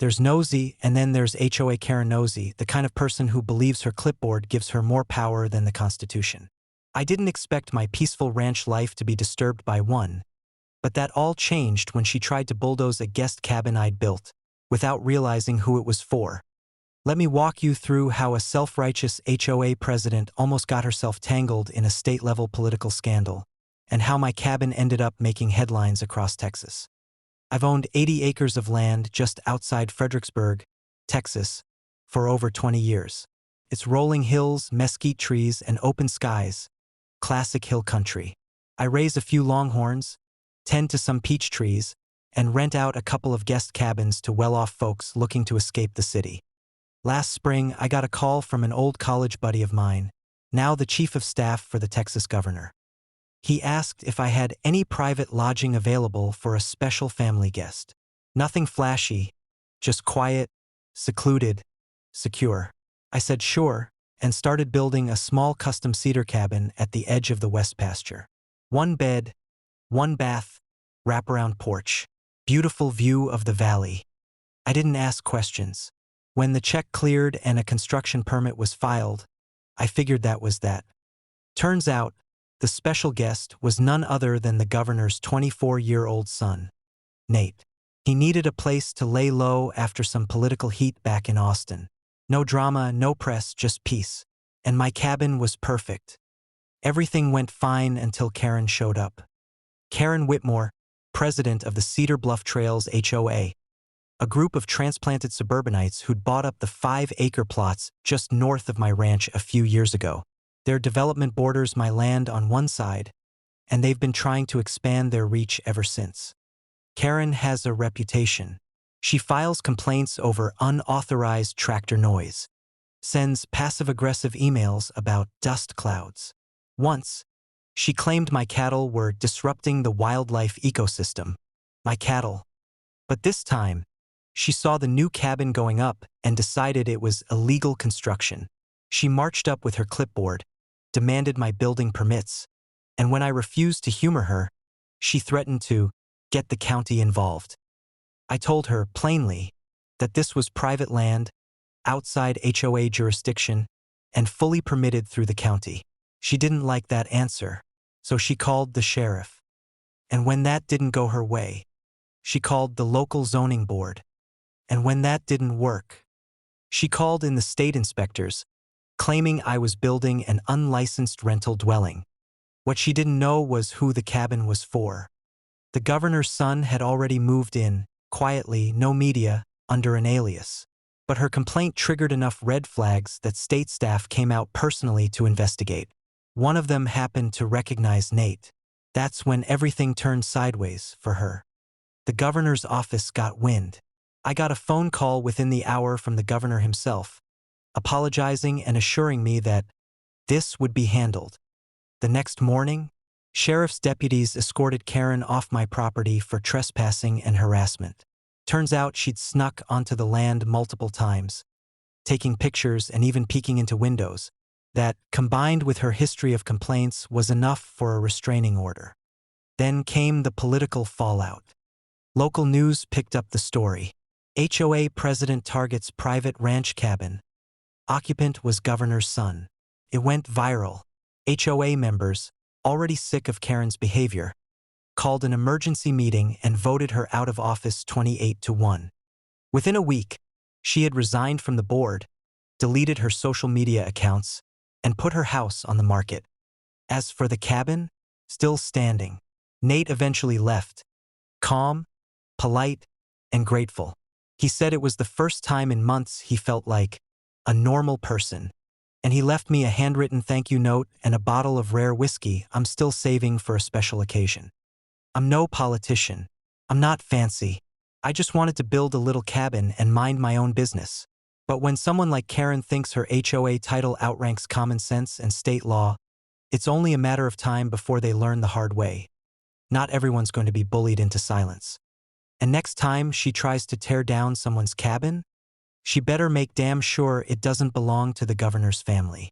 There's nosy, and then there's HOA Karen Nosy, the kind of person who believes her clipboard gives her more power than the Constitution. I didn't expect my peaceful ranch life to be disturbed by one, but that all changed when she tried to bulldoze a guest cabin I'd built, without realizing who it was for. Let me walk you through how a self-righteous HOA president almost got herself tangled in a state-level political scandal, and how my cabin ended up making headlines across Texas. I've owned 80 acres of land just outside Fredericksburg, Texas, for over 20 years. It's rolling hills, mesquite trees, and open skies. Classic hill country. I raise a few longhorns, tend to some peach trees, and rent out a couple of guest cabins to well-off folks looking to escape the city. Last spring, I got a call from an old college buddy of mine, now the chief of staff for the Texas governor. He asked if I had any private lodging available for a special family guest. Nothing flashy, just quiet, secluded, secure. I said sure, and started building a small custom cedar cabin at the edge of the west pasture. 1 bed, 1 bath, wraparound porch. Beautiful view of the valley. I didn't ask questions. When the check cleared and a construction permit was filed, I figured that was that. Turns out, the special guest was none other than the governor's 24-year-old son, Nate. He needed a place to lay low after some political heat back in Austin. No drama, no press, just peace. And my cabin was perfect. Everything went fine until Karen showed up. Karen Whitmore, president of the Cedar Bluff Trails HOA, a group of transplanted suburbanites who'd bought up the 5-acre plots just north of my ranch a few years ago. Their development borders my land on one side, and they've been trying to expand their reach ever since. Karen has a reputation. She files complaints over unauthorized tractor noise, sends passive-aggressive emails about dust clouds. Once, she claimed my cattle were disrupting the wildlife ecosystem. My cattle. But this time, she saw the new cabin going up and decided it was illegal construction. She marched up with her clipboard, demanded my building permits, and when I refused to humor her, she threatened to get the county involved. I told her plainly that this was private land, outside HOA jurisdiction, and fully permitted through the county. She didn't like that answer, so she called the sheriff. And when that didn't go her way, she called the local zoning board. And when that didn't work, she called in the state inspectors, claiming I was building an unlicensed rental dwelling. What she didn't know was who the cabin was for. The governor's son had already moved in, quietly, no media, under an alias. But her complaint triggered enough red flags that state staff came out personally to investigate. One of them happened to recognize Nate. That's when everything turned sideways for her. The governor's office got wind. I got a phone call within the hour from the governor himself, apologizing and assuring me that this would be handled. The next morning, sheriff's deputies escorted Karen off my property for trespassing and harassment. Turns out she'd snuck onto the land multiple times, taking pictures and even peeking into windows. That, combined with her history of complaints, was enough for a restraining order. Then came the political fallout. Local news picked up the story. HOA president targets private ranch cabin. Occupant was governor's son. It went viral. HOA members, already sick of Karen's behavior, called an emergency meeting and voted her out of office 28-1. Within a week, she had resigned from the board, deleted her social media accounts, and put her house on the market. As for the cabin, still standing. Nate eventually left, calm, polite, and grateful. He said it was the first time in months he felt like a normal person, and he left me a handwritten thank you note and a bottle of rare whiskey I'm still saving for a special occasion. I'm no politician. I'm not fancy. I just wanted to build a little cabin and mind my own business. But when someone like Karen thinks her HOA title outranks common sense and state law, it's only a matter of time before they learn the hard way. Not everyone's going to be bullied into silence. And next time she tries to tear down someone's cabin, she better make damn sure it doesn't belong to the governor's family.